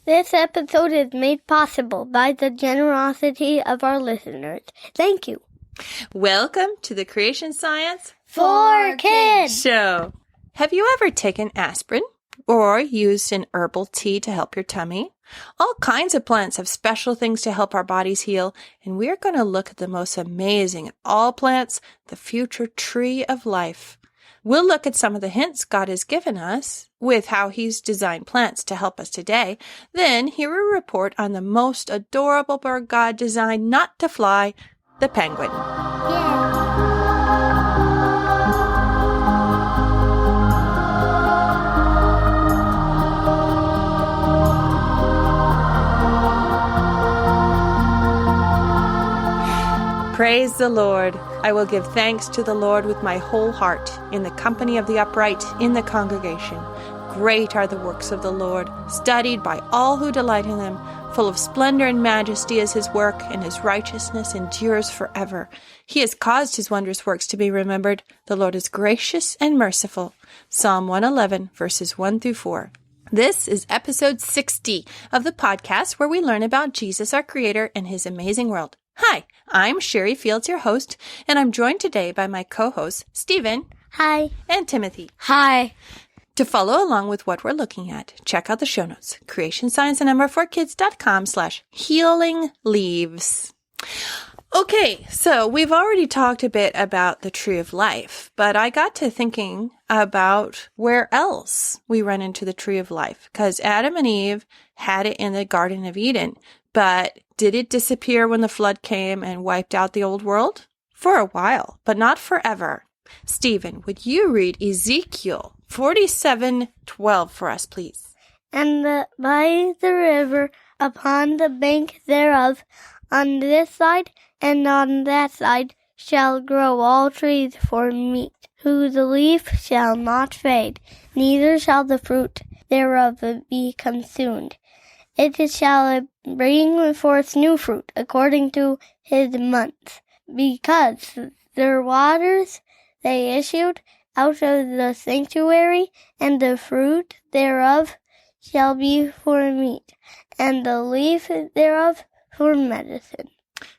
This episode is made possible by the generosity of our listeners. Thank you. Welcome to the Creation Science for Kids show. Have you ever taken aspirin or used an herbal tea to help your tummy? All kinds of plants have special things to help our bodies heal, and we're going to look at the most amazing of all plants, the future tree of life. We'll look at some of the hints God has given us with how He's designed plants to help us today. Then hear a report on the most adorable bird God designed not to fly, the penguin. Praise the Lord. I will give thanks to the Lord with my whole heart, in the company of the upright, in the congregation. Great are the works of the Lord, studied by all who delight in them. Full of splendor and majesty is His work, and His righteousness endures forever. He has caused His wondrous works to be remembered. The Lord is gracious and merciful. Psalm 111, verses 1 through 4. This is episode 60 of the podcast where we learn about Jesus, our Creator, and His amazing world. Hi, I'm Sherry Fields, your host, and I'm joined today by my co-hosts, Stephen. Hi. And Timothy. Hi. To follow along with what we're looking at, check out the show notes, creationscience4kids.com/healingleaves. Okay, so we've already talked a bit about the tree of life, but I got to thinking about where else we run into the tree of life, because Adam and Eve had it in the Garden of Eden, but did it disappear when the flood came and wiped out the old world? For a while, but not forever. Stephen, would you read Ezekiel 47:12 for us, please? And by the river, upon the bank thereof, on this side and on that side, shall grow all trees for meat, whose leaf shall not fade, neither shall the fruit thereof be consumed. It shall bring forth new fruit according to his months, because their waters they issued out of the sanctuary, and the fruit thereof shall be for meat, and the leaf thereof for medicine.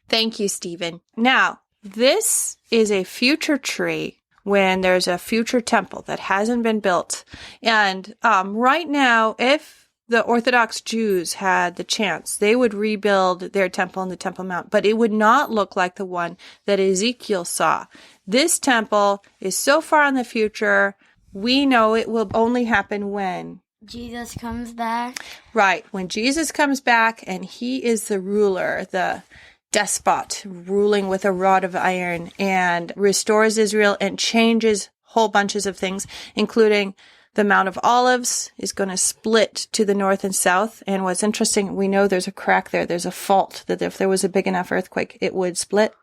Thank you, Stephen. Now, this is a future tree when there's a future temple that hasn't been built. And right now, if the Orthodox Jews had the chance, they would rebuild their temple on the Temple Mount, but it would not look like the one that Ezekiel saw. This temple is so far in the future, we know it will only happen when? Jesus comes back. Right, when Jesus comes back and He is the ruler, the despot, ruling with a rod of iron, and restores Israel and changes whole bunches of things, including the Mount of Olives is going to split to the north and south. And what's interesting, we know there's a crack there. There's a fault that if there was a big enough earthquake, it would split.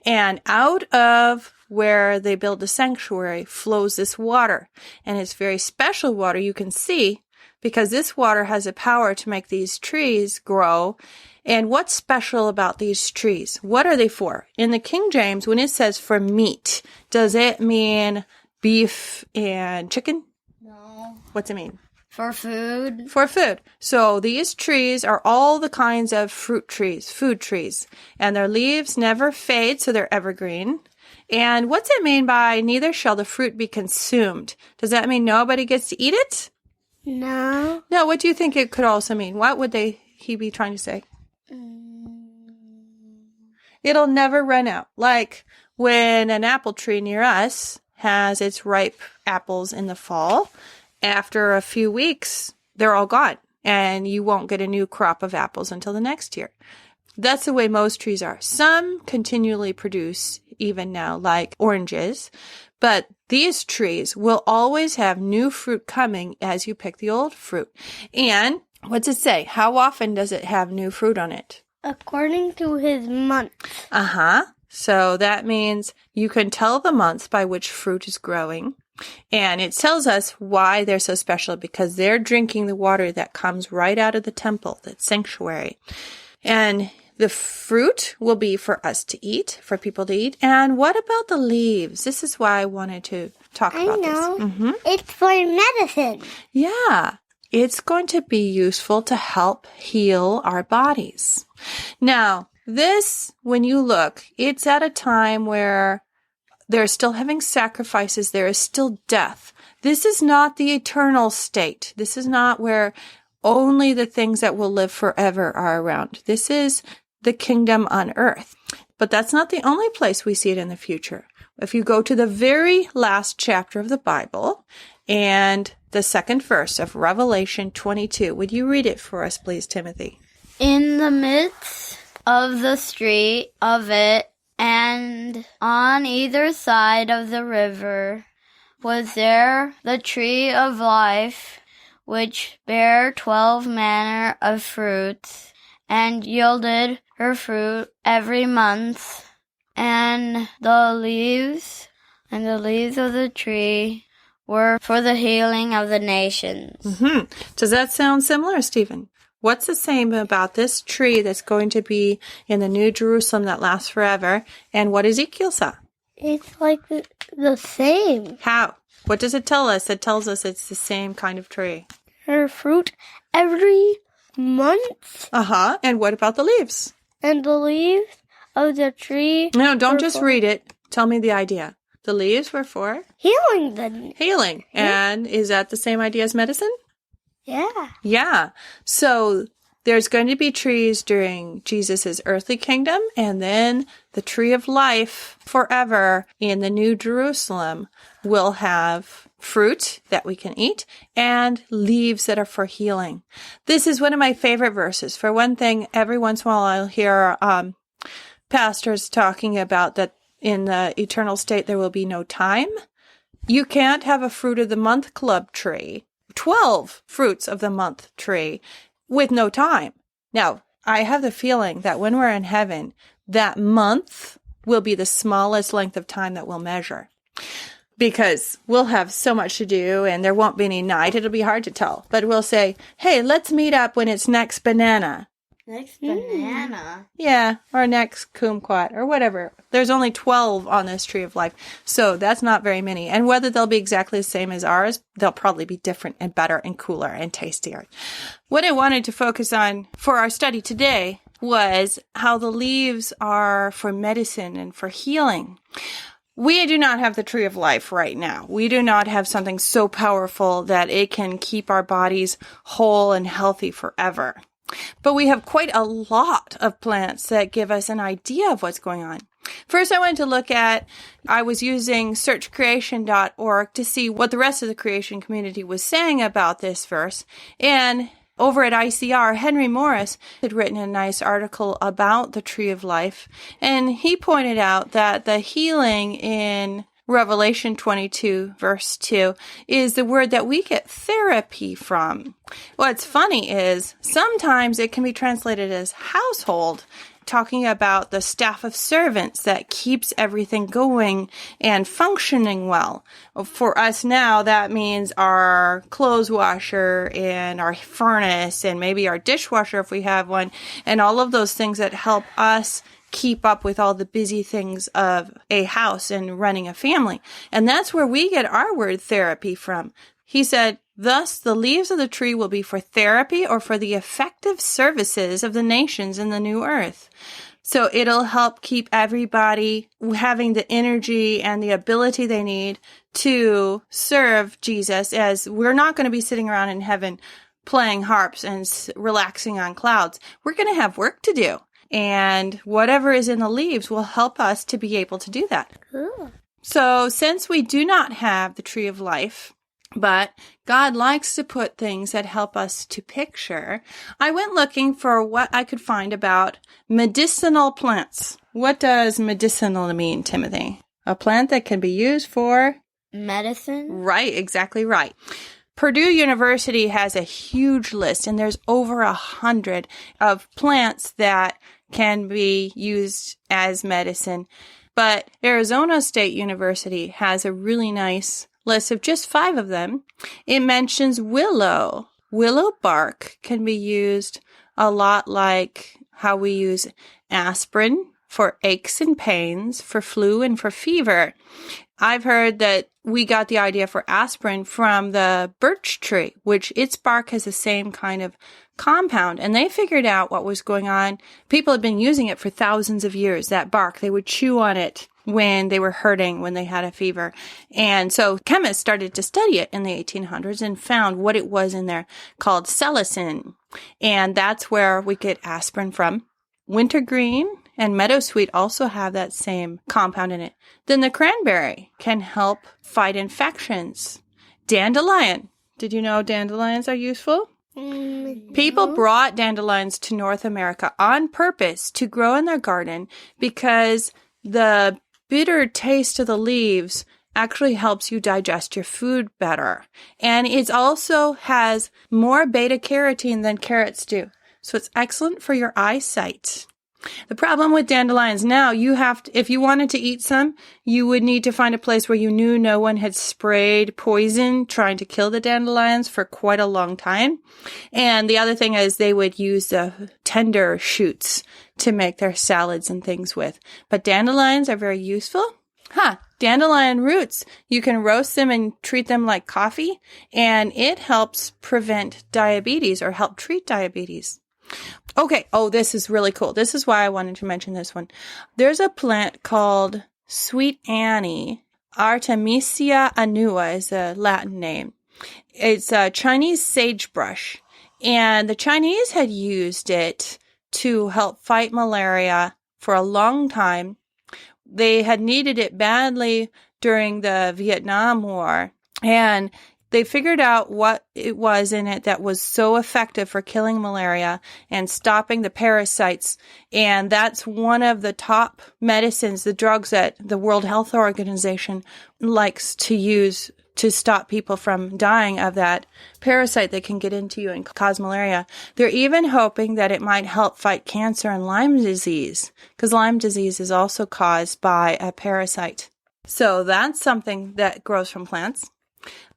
And out of where they build the sanctuary flows this water. And it's very special water, you can see, because this water has a power to make these trees grow. And what's special about these trees? What are they for? In the King James, when it says for meat, does it mean beef and chicken? No. What's it mean? For food. For food. So these trees are all the kinds of fruit trees, food trees, and their leaves never fade, so they're evergreen. And what's it mean by neither shall the fruit be consumed? Does that mean nobody gets to eat it? No. No, what do you think it could also mean? What would he be trying to say? It'll never run out. Like when an apple tree near us has its ripe apples in the fall, after a few weeks, they're all gone, and you won't get a new crop of apples until the next year. That's the way most trees are. Some continually produce, even now, like oranges, but these trees will always have new fruit coming as you pick the old fruit. And what's it say? How often does it have new fruit on it? According to his month. So that means you can tell the month by which fruit is growing. And it tells us why they're so special, because they're drinking the water that comes right out of the temple, that sanctuary. And the fruit will be for us to eat, for people to eat. And what about the leaves? This is why I wanted to talk about this. I know. It's for medicine. Yeah. it's going to be useful to help heal our bodies. Now, this, when you look, it's at a time where they're still having sacrifices. There is still death. This is not the eternal state. This is not where only the things that will live forever are around. This is the kingdom on earth. But that's not the only place we see it in the future. If you go to the very last chapter of the Bible and the second verse of Revelation 22, would you read it for us, please, Timothy? In the midst of the street of it, and on either side of the river, was there the tree of life, which bare 12 manner of fruits, and yielded her fruit every month, and the leaves of the tree were for the healing of the nations. Mm-hmm. Does that sound similar, Stephen? What's the same about this tree that's going to be in the New Jerusalem that lasts forever, and what Ezekiel saw? It's like the same. How? What does it tell us? It tells us it's the same kind of tree. Her fruit every month. Uh-huh. And what about the leaves? And the leaves of the tree. No, don't just read it. Tell me the idea. The leaves were for? Healing the... Healing. And is that the same idea as medicine? Yeah. Yeah. So there's going to be trees during Jesus' earthly kingdom, and then the tree of life forever in the New Jerusalem will have fruit that we can eat and leaves that are for healing. This is one of my favorite verses. For one thing, every once in a while I'll hear pastors talking about that in the eternal state there will be no time. You can't have a fruit of the month club tree, 12 fruits of the month tree with no time. Now, I have the feeling that when we're in heaven, that month will be the smallest length of time that we'll measure. Because we'll have so much to do and there won't be any night. It'll be hard to tell. But we'll say, hey, let's meet up when it's next banana. Next banana? Yeah, or next kumquat or whatever. There's only 12 on this tree of life. So that's not very many. And whether they'll be exactly the same as ours, they'll probably be different and better and cooler and tastier. What I wanted to focus on for our study today was how the leaves are for medicine and for healing. We do not have the tree of life right now. We do not have something so powerful that it can keep our bodies whole and healthy forever. But we have quite a lot of plants that give us an idea of what's going on. First, I wanted to look at, I was using searchcreation.org to see what the rest of the creation community was saying about this verse. And over at ICR, Henry Morris had written a nice article about the tree of life. And he pointed out that the healing in Revelation 22, verse 2, is the word that we get therapy from. What's funny is sometimes it can be translated as household, talking about the staff of servants that keeps everything going and functioning well. For us now, that means our clothes washer and our furnace and maybe our dishwasher if we have one, and all of those things that help us keep up with all the busy things of a house and running a family. And that's where we get our word therapy from. He said, thus the leaves of the tree will be for therapy or for the effective services of the nations in the new earth. So it'll help keep everybody having the energy and the ability they need to serve Jesus, as we're not going to be sitting around in heaven playing harps and relaxing on clouds. We're going to have work to do. And whatever is in the leaves will help us to be able to do that. Cool. So since we do not have the tree of life, but God likes to put things that help us to picture, I went looking for what I could find about medicinal plants. What does medicinal mean, Timothy? A plant that can be used for? Medicine? Right, exactly right. Purdue University has a huge list, and there's over 100 of plants that can be used as medicine. But Arizona State University has a really nice list of just 5 of them. It mentions willow. Willow bark can be used a lot like how we use aspirin for aches and pains, for flu and for fever. I've heard that we got the idea for aspirin from the birch tree, which its bark has the same kind of compound. And they figured out what was going on. People had been using it for thousands of years, that bark. They would chew on it when they were hurting, when they had a fever. And so chemists started to study it in the 1800s and found what it was in there called salicin. And that's where we get aspirin from. Wintergreen and meadowsweet also have that same compound in it. Then the cranberry can help fight infections. Dandelion. Did you know dandelions are useful? People brought dandelions to North America on purpose to grow in their garden because the bitter taste of the leaves actually helps you digest your food better. And it also has more beta carotene than carrots do. So it's excellent for your eyesight. The problem with dandelions now, if you wanted to eat some, you would need to find a place where you knew no one had sprayed poison trying to kill the dandelions for quite a long time. And the other thing is they would use the tender shoots to make their salads and things with. But dandelions are very useful. Dandelion roots, you can roast them and treat them like coffee, and it helps prevent diabetes or help treat diabetes. Okay. Oh, this is really cool. This is why I wanted to mention this one. There's a plant called Sweet Annie. Artemisia annua is a Latin name. It's a Chinese sagebrush, and the Chinese had used it to help fight malaria for a long time. They had needed it badly during the Vietnam War, and they figured out what it was in it that was so effective for killing malaria and stopping the parasites. And that's one of the top medicines, the drugs that the World Health Organization likes to use to stop people from dying of that parasite that can get into you and cause malaria. They're even hoping that it might help fight cancer and Lyme disease, because Lyme disease is also caused by a parasite. So that's something that grows from plants.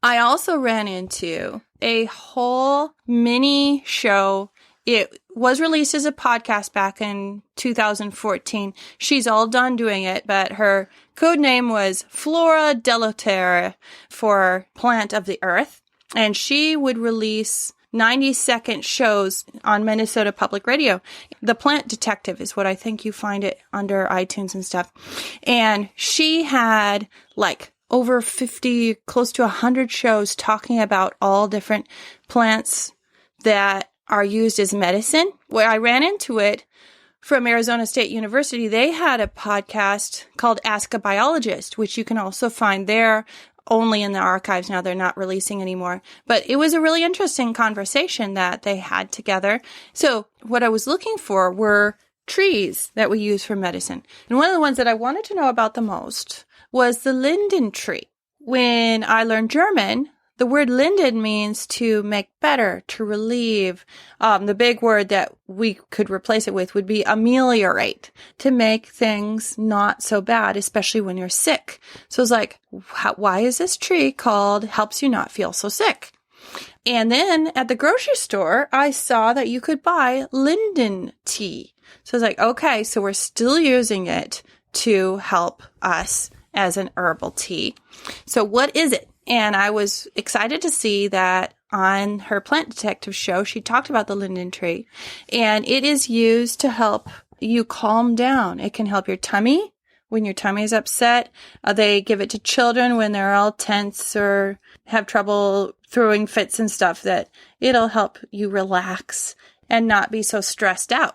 I also ran into a whole mini show. It was released as a podcast back in 2014. She's all done doing it, but her code name was Flora Delaterre for Plant of the Earth. And she would release 90-second shows on Minnesota Public Radio. The Plant Detective is what I think you find it under iTunes and stuff. And she had over 50, close to 100 shows talking about all different plants that are used as medicine. Where I ran into it from Arizona State University, they had a podcast called Ask a Biologist, which you can also find there only in the archives now. They're not releasing anymore. But it was a really interesting conversation that they had together. So what I was looking for were trees that we use for medicine. And one of the ones that I wanted to know about the most was the linden tree. When I learned German, the word linden means to make better, to relieve. The big word that we could replace it with would be ameliorate, to make things not so bad, especially when you're sick. So it's like, why is this tree called helps you not feel so sick? And then at the grocery store, I saw that you could buy linden tea. So I was like, okay, so we're still using it to help us as an herbal tea. So what is it? And I was excited to see that on her Plant Detective show, she talked about the linden tree, and it is used to help you calm down. It can help your tummy when your tummy is upset. They give it to children when they're all tense or have trouble throwing fits and stuff, that it'll help you relax and not be so stressed out.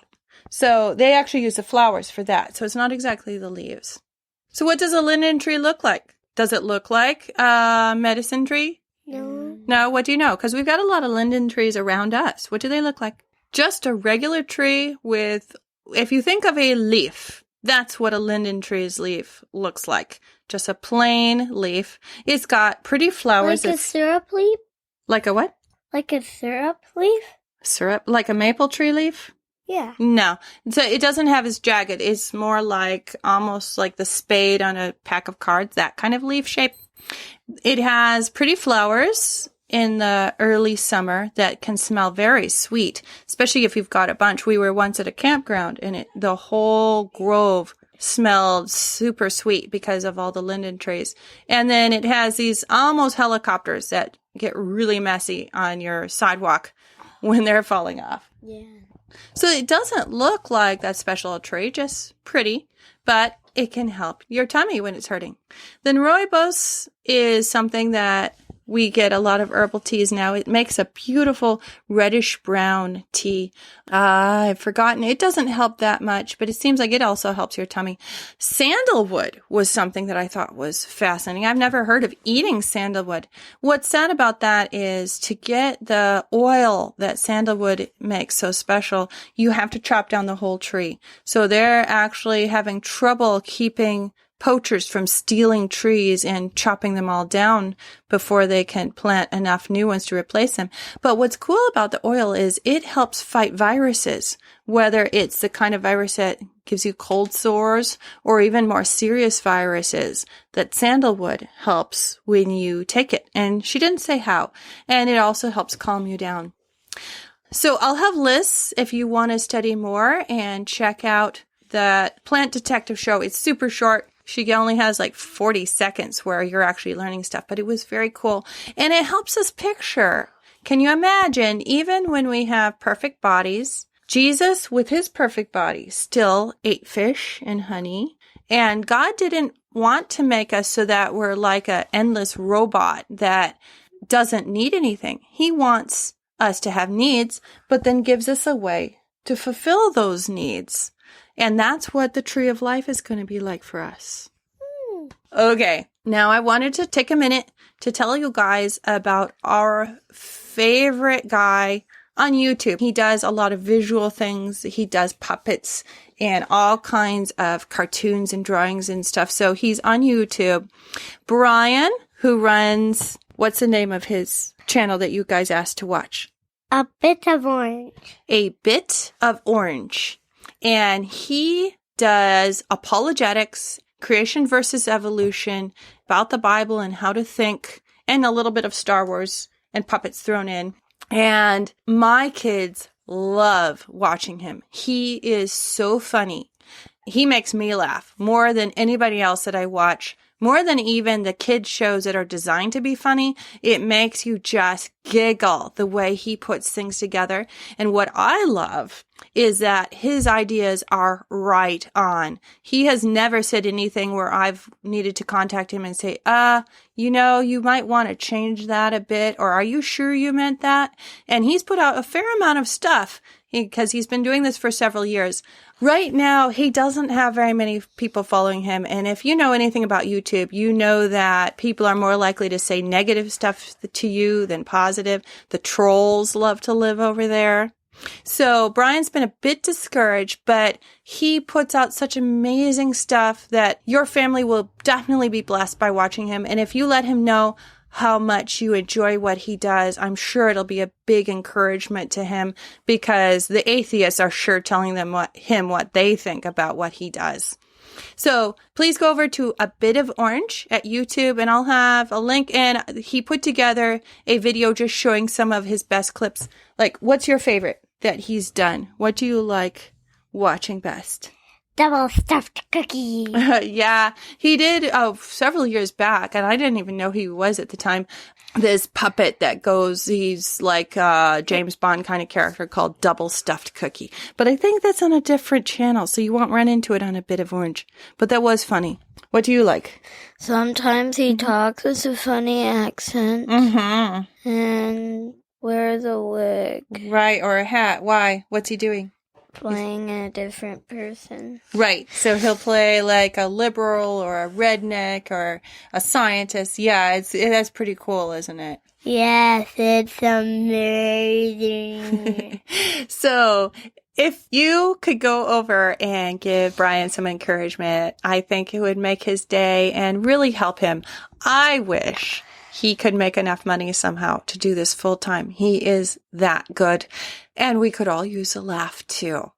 So they actually use the flowers for that. So it's not exactly the leaves. So what does a linden tree look like? Does it look like a medicine tree? No. No, what do you know? Because we've got a lot of linden trees around us. What do they look like? Just a regular tree with, if you think of a leaf, that's what a linden tree's leaf looks like. Just a plain leaf. It's got pretty flowers. Like a syrup leaf? Like a what? Like a syrup leaf? Syrup? Like a maple tree leaf? Yeah. No. So it doesn't have as jagged. It's more like almost like the spade on a pack of cards, that kind of leaf shape. It has pretty flowers in the early summer that can smell very sweet, especially if you've got a bunch. We were once at a campground and the whole grove smelled super sweet because of all the linden trees. And then it has these almost helicopters that get really messy on your sidewalk when they're falling off. Yeah. So it doesn't look like that special tree, just pretty, but it can help your tummy when it's hurting. Then rooibos is something that we get a lot of herbal teas now. It makes a beautiful reddish brown tea. I've forgotten. It doesn't help that much, but it seems like it also helps your tummy. Sandalwood was something that I thought was fascinating. I've never heard of eating sandalwood. What's sad about that is to get the oil that sandalwood makes so special, you have to chop down the whole tree. So they're actually having trouble keeping poachers from stealing trees and chopping them all down before they can plant enough new ones to replace them. But what's cool about the oil is it helps fight viruses, whether it's the kind of virus that gives you cold sores or even more serious viruses, that sandalwood helps when you take it. And she didn't say how. And it also helps calm you down. So I'll have lists if you want to study more and check out the Plant Detective show. It's super short. She only has like 40 seconds where you're actually learning stuff, but it was very cool. And it helps us picture. Can you imagine, even when we have perfect bodies, Jesus with his perfect body still ate fish and honey. And God didn't want to make us so that we're like an endless robot that doesn't need anything. He wants us to have needs, but then gives us a way to fulfill those needs. And that's what the tree of life is going to be like for us. Okay, now I wanted to take a minute to tell you guys about our favorite guy on YouTube. He does a lot of visual things. He does puppets and all kinds of cartoons and drawings and stuff. So he's on YouTube. Brian, who runs, what's the name of his channel that you guys asked to watch? A Bit of Orange. A Bit of Orange. And he does apologetics, creation versus evolution, about the Bible and how to think, and a little bit of Star Wars and puppets thrown in. And my kids love watching him. He is so funny. He makes me laugh more than anybody else that I watch. More than even the kids shows that are designed to be funny, it makes you just giggle the way he puts things together. And what I love is that his ideas are right on. He has never said anything where I've needed to contact him and say, you might want to change that a bit, or are you sure you meant that? And he's put out a fair amount of stuff because he's been doing this for several years. Right now, he doesn't have very many people following him. And if you know anything about YouTube, you know that people are more likely to say negative stuff to you than positive. The trolls love to live over there. So Brian's been a bit discouraged, but he puts out such amazing stuff that your family will definitely be blessed by watching him. And if you let him know how much you enjoy what he does, I'm sure it'll be a big encouragement to him, because the atheists are sure telling him what they think about what he does. So please go over to A Bit of Orange at YouTube, and I'll have a link. And he put together a video just showing some of his best clips. Like, what's your favorite that he's done? What do you like watching best? Double stuffed cookie. Yeah, he did several years back, and I didn't even know who he was at the time. This puppet that he's like a James Bond kind of character called Double Stuffed Cookie. But I think that's on a different channel, so you won't run into it on A Bit of Orange. But that was funny. What do you like? Sometimes he talks with a funny accent. Mm-hmm. And wears a wig. Right, or a hat. Why? What's he doing? Playing a different person. Right. So he'll play like a liberal or a redneck or a scientist. Yeah, that's pretty cool, isn't it? Yes, it's amazing. So if you could go over and give Brian some encouragement, I think it would make his day and really help him. I wish he could make enough money somehow to do this full time. He is that good. And we could all use a laugh too.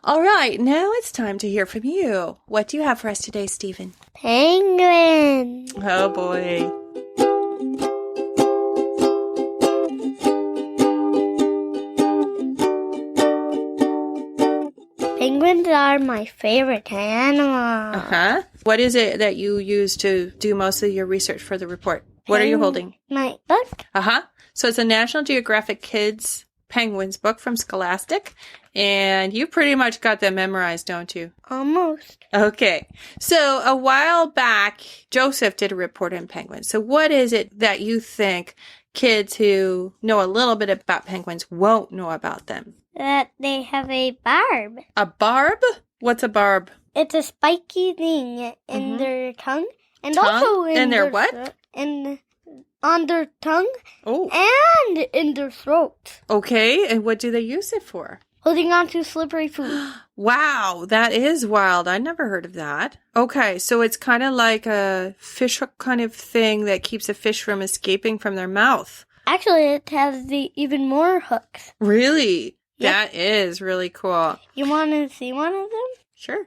All right, now it's time to hear from you. What do you have for us today, Stephen? Penguin. Oh boy. Penguins are my favorite animal. Uh-huh. What is it that you use to do most of your research for the report? What are you holding? My book. Uh-huh. So it's a National Geographic Kids Penguins book from Scholastic. And you pretty much got them memorized, don't you? Almost. Okay. So a while back, Joseph did a report on penguins. So what is it that you think kids who know a little bit about penguins won't know about them? That they have a barb. A barb? What's a barb? It's a spiky thing in their tongue. And Tongue? also in their their what? on their tongue Oh. and in their throat. Okay. And what do they use it for? Holding on to slippery food. Wow, that is wild. I never heard of that. Okay, so it's kind of like a fish hook kind of thing that keeps a fish from escaping from their mouth. Actually, it has even more hooks. Really? Yep. That is really cool. You want to see one of them? Sure.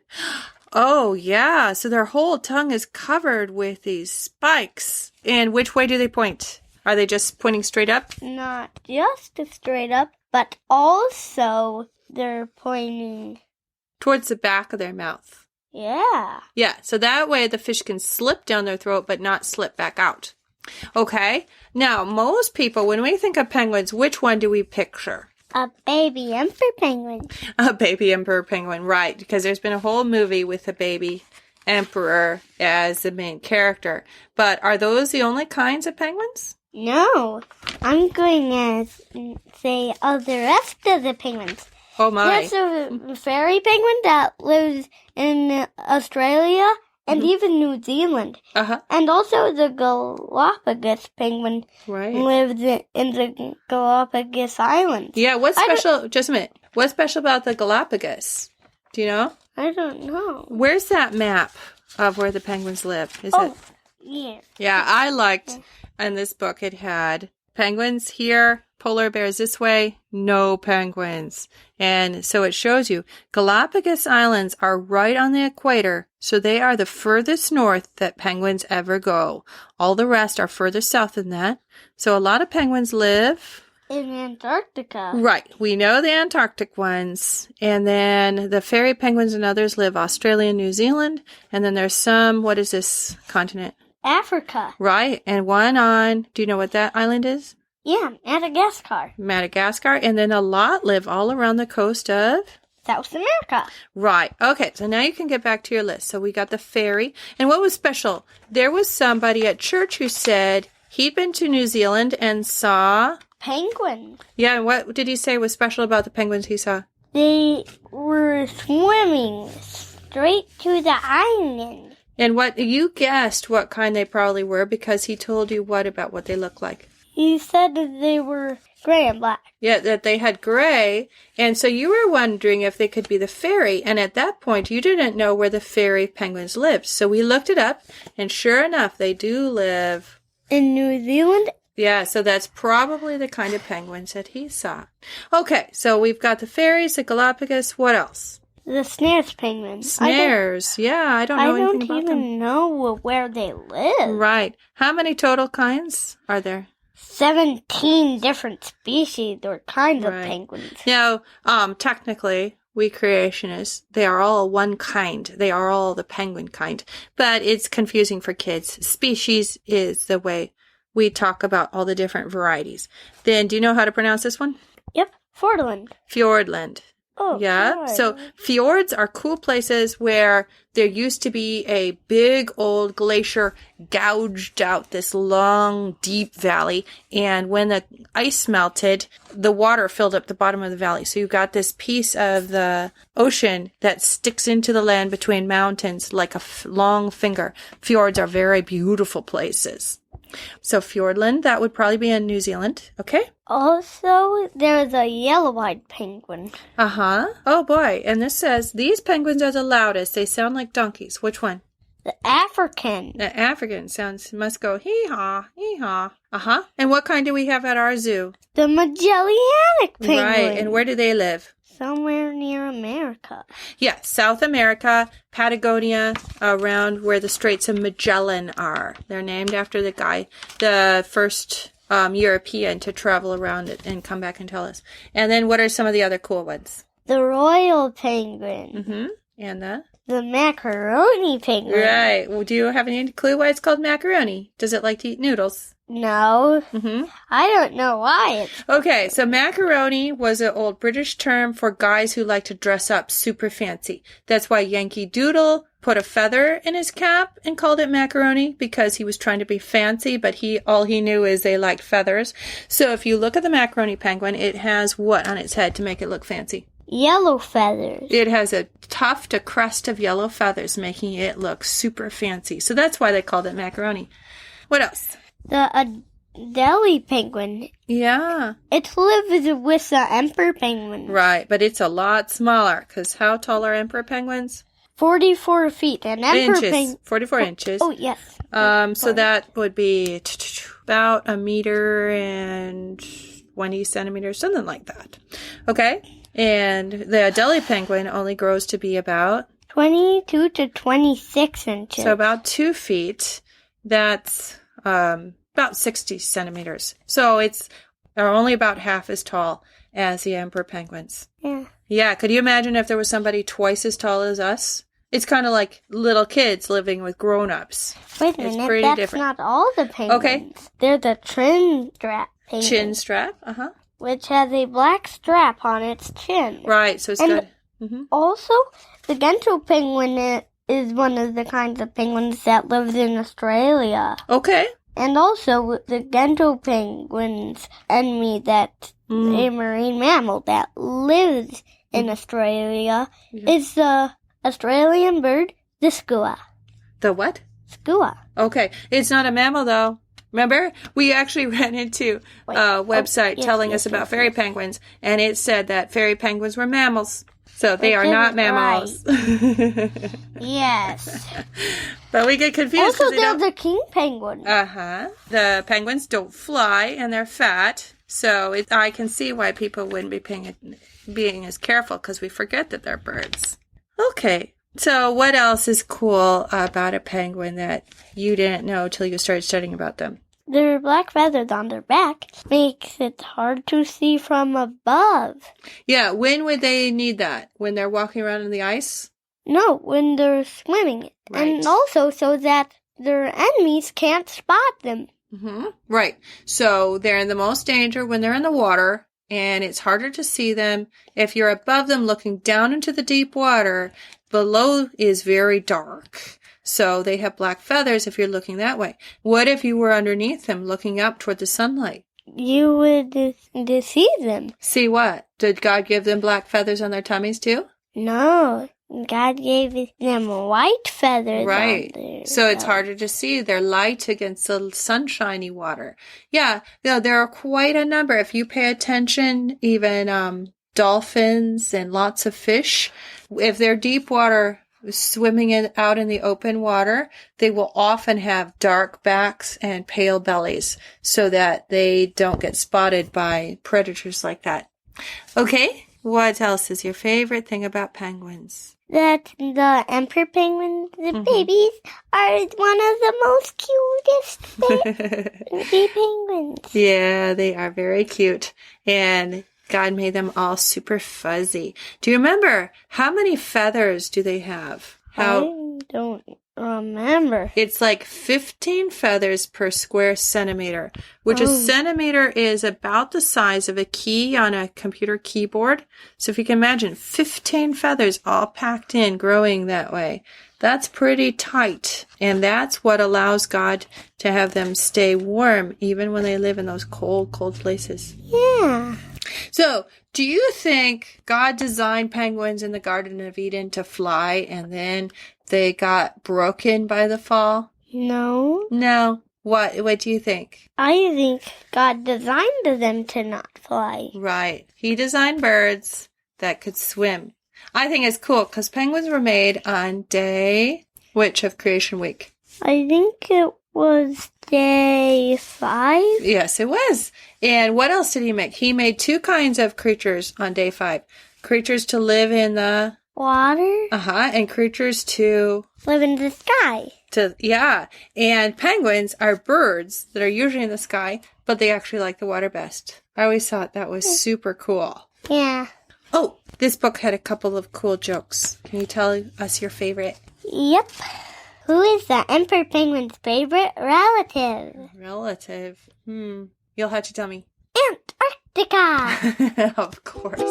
Oh, yeah. So their whole tongue is covered with these spikes. And which way do they point? Are they just pointing straight up? Not just straight up, but also they're pointing. Towards the back of their mouth. Yeah. Yeah, so that way the fish can slip down their throat but not slip back out. Okay. Now, most people, when we think of penguins, which one do we picture? A baby emperor penguin. A baby emperor penguin, right. Because there's been a whole movie with a baby emperor as the main character. But are those the only kinds of penguins? No. I'm going to say all the rest of the penguins. Oh, my. There's a fairy penguin that lives in Australia and even New Zealand. Uh-huh. And also the Galapagos penguin Right. lives in the Galapagos Islands. Yeah, what's special? Just a minute. What's special about the Galapagos? Do you know? I don't know. Where's that map of where the penguins live? Is it? Yeah. Yeah, I liked in this book it had penguins here, polar bears this way, no penguins. And so it shows you Galapagos Islands are right on the equator, so they are the furthest north that penguins ever go. All the rest are further south than that. So a lot of penguins live In Antarctica. right. We know the Antarctic ones. And then the fairy penguins and others live Australia and New Zealand. And then there's some, what is this continent? Africa. Right. And one on, do you know what that island is? Yeah, Madagascar. Madagascar. And then a lot live all around the coast of? South America. Right. Okay. So now you can get back to your list. So we got the fairy. And what was special? There was somebody at church who said he'd been to New Zealand and saw... Penguin. Yeah. And what did he say was special about the penguins he saw? They were swimming straight to the island. And what you guessed what kind they probably were because he told you what about what they look like. He said that they were gray and black. Yeah, that they had gray. And so you were wondering if they could be the fairy. And at that point, you didn't know where the fairy penguins lived. So we looked it up. And sure enough, they do live In New Zealand. Yeah, so that's probably the kind of penguins that he saw. Okay, so we've got the fairies, the Galapagos. What else? The snares penguins. Snares. I don't know anything about them. I don't even know where they live. Right. How many total kinds are there? 17 different species or kinds of Right. penguins. Now, technically, we creationists, they are all one kind. They are all the penguin kind. But it's confusing for kids. Species is the way we talk about all the different varieties. Then, do you know how to pronounce this one? Yep, Fordland. Fjordland. Oh, Yeah. God. So fjords are cool places where there used to be a big old glacier gouged out this long, deep valley. And when the ice melted, the water filled up the bottom of the valley. So you've got this piece of the ocean that sticks into the land between mountains like a long finger. Fjords are very beautiful places. So Fjordland, that would probably be in New Zealand. Okay. Also, there's a yellow-eyed penguin. Uh-huh. Oh, boy. And this says, these penguins are the loudest. They sound like donkeys. Which one? The African. The African sounds, must go hee-haw, hee-haw. Uh-huh. And what kind do we have at our zoo? The Magellanic penguin. Right. And where do they live? Somewhere near America. Yeah, South America, Patagonia, around where the Straits of Magellan are. They're named after the guy, the first European to travel around it and come back and tell us. And then what are some of the other cool ones? The royal penguin. Mm-hmm. And The macaroni penguin. Right. Well, do you have any clue why it's called macaroni? Does it like to eat noodles? No. Mm-hmm. I don't know why it's... Okay, so macaroni was an old British term for guys who like to dress up super fancy. That's why Yankee Doodle put a feather in his cap and called it macaroni, because he was trying to be fancy, but all he knew is they liked feathers. So if you look at the macaroni penguin, it has what on its head to make it look fancy? Yellow feathers. It has a tuft, a crest of yellow feathers, making it look super fancy. So that's why they called it macaroni. What else? The Adelie penguin. Yeah. It lives with the emperor penguin. Right, but it's a lot smaller, because how tall are emperor penguins? 44 feet. And emperor Inches. 44 inches. Oh, yes. So that would be about 1 meter and 20 centimeters, something like that. Okay. And the Adelie penguin only grows to be about 22 to 26 inches. So about 2 feet. That's about 60 centimeters. So they're only about half as tall as the emperor penguins. Yeah. Yeah. Could you imagine if there was somebody twice as tall as us? It's kind of like little kids living with grown-ups. Wait a minute, that's different. not all the penguins. Okay. They're the chin strap penguin. Chin strap. Uh-huh. Which has a black strap on its chin. Right. So it's And got... Mm-hmm. Also, the Gento penguin is one of the kinds of penguins that lives in Australia. Okay. And also, the Gento penguins enemy that a marine mammal that lives in Australia is the Australian bird, the skua. The what? Skua. Okay. It's not a mammal, though. Remember? We actually ran into a website telling us about fairy penguins, and it said that fairy penguins were mammals. So they are not mammals. Yes. But we get confused. Also, they're the king penguin. Uh-huh. The penguins don't fly, and they're fat. So I can see why people wouldn't be being as careful, because we forget that they're birds. Okay. So what else is cool about a penguin that you didn't know till you started studying about them? Their black feathers on their back makes it hard to see from above. Yeah, when would they need that? When they're walking around in the ice? No, when they're swimming. Right. And also so that their enemies can't spot them. Mm-hmm. Right. So they're in the most danger when they're in the water, and it's harder to see them. If you're above them looking down into the deep water, below is very dark. So they have black feathers if you're looking that way. What if you were underneath them looking up toward the sunlight? You would deceive them. See what? Did God give them black feathers on their tummies too? No, God gave them white feathers. Right. On their So it's belly. harder to see. They're light against the sunshiny water. Yeah, there are quite a number. If you pay attention, even dolphins and lots of fish, if they're deep water swimming out in the open water, they will often have dark backs and pale bellies so that they don't get spotted by predators like that. Okay, what else is your favorite thing about penguins? That the emperor penguins, the babies, are one of the most cutest baby penguins. Yeah, they are very cute. And God made them all super fuzzy. Do you remember how many feathers do they have? I don't remember. It's like 15 feathers per square centimeter, which a centimeter is about the size of a key on a computer keyboard. So if you can imagine 15 feathers all packed in, growing that way, that's pretty tight. And that's what allows God to have them stay warm even when they live in those cold, cold places. Yeah. So, do you think God designed penguins in the Garden of Eden to fly and then they got broken by the fall? No. No. What do you think? I think God designed them to not fly. Right. He designed birds that could swim. I think it's cool because penguins were made on day which of Creation Week? I think it was day 5. Yes, it was. And what else did he make? He made 2 kinds of creatures on day 5. Creatures to live in the Water. and creatures to Live in the sky. And penguins are birds that are usually in the sky, but they actually like the water best. I always thought that was super cool. Yeah. Oh, This book had a couple of cool jokes. Can you tell us your favorite? Yep. Who is the Emperor Penguin's favorite relative? Relative. You'll have to tell me. Antarctica. Of course.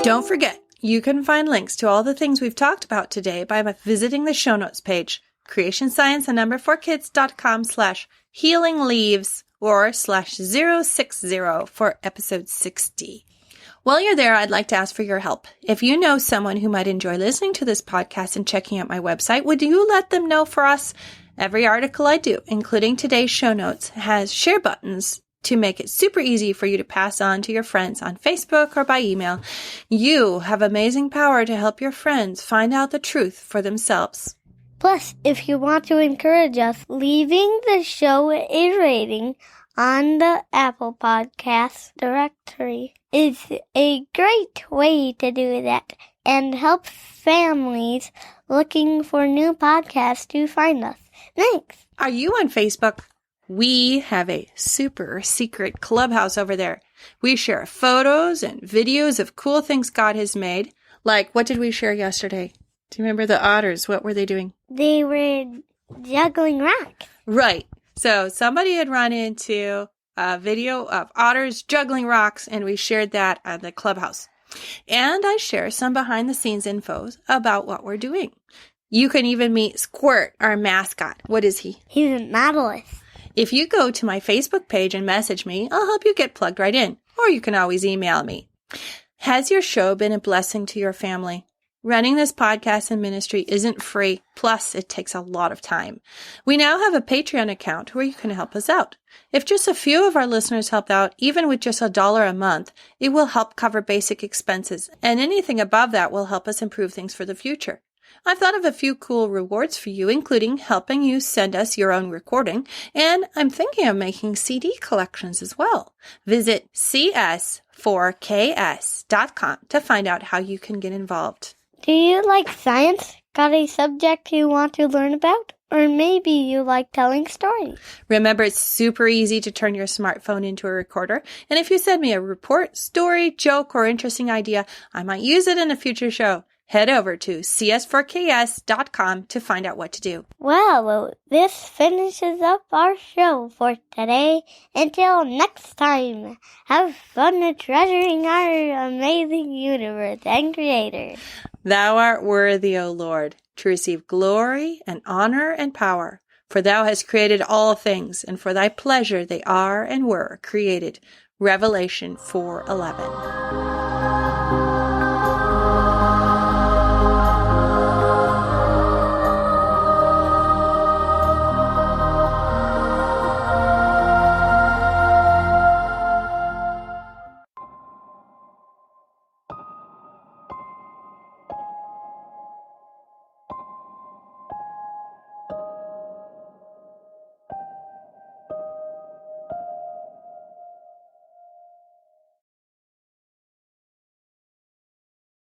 Don't forget, you can find links to all the things we've talked about today by visiting the show notes page, creationscience4kids.com/healingleaves or /060 for episode 60. While you're there, I'd like to ask for your help. If you know someone who might enjoy listening to this podcast and checking out my website, would you let them know for us? Every article I do, including today's show notes, has share buttons to make it super easy for you to pass on to your friends on Facebook or by email. You have amazing power to help your friends find out the truth for themselves. Plus, if you want to encourage us, leaving the show a rating on the Apple Podcasts directory is a great way to do that and help families looking for new podcasts to find us. Thanks. Are you on Facebook? We have a super secret clubhouse over there. We share photos and videos of cool things God has made. Like, what did we share yesterday? Do you remember the otters? What were they doing? They were juggling rocks. Right. So somebody had run into a video of otters juggling rocks, and we shared that at the clubhouse. And I share some behind-the-scenes info about what we're doing. You can even meet Squirt, our mascot. What is he? He's a nautilus. If you go to my Facebook page and message me, I'll help you get plugged right in. Or you can always email me. Has your show been a blessing to your family? Running this podcast and ministry isn't free, plus it takes a lot of time. We now have a Patreon account where you can help us out. If just a few of our listeners help out, even with just $1 a month, it will help cover basic expenses, and anything above that will help us improve things for the future. I've thought of a few cool rewards for you, including helping you send us your own recording, and I'm thinking of making CD collections as well. Visit cs4ks.com to find out how you can get involved. Do you like science? Got a subject you want to learn about? Or maybe you like telling stories. Remember, it's super easy to turn your smartphone into a recorder. And if you send me a report, story, joke, or interesting idea, I might use it in a future show. Head over to cs4ks.com to find out what to do. Well, this finishes up our show for today. Until next time, have fun treasuring our amazing universe and creator. Thou art worthy, O Lord, to receive glory and honor and power. For thou hast created all things, and for thy pleasure they are and were created. Revelation 4:11.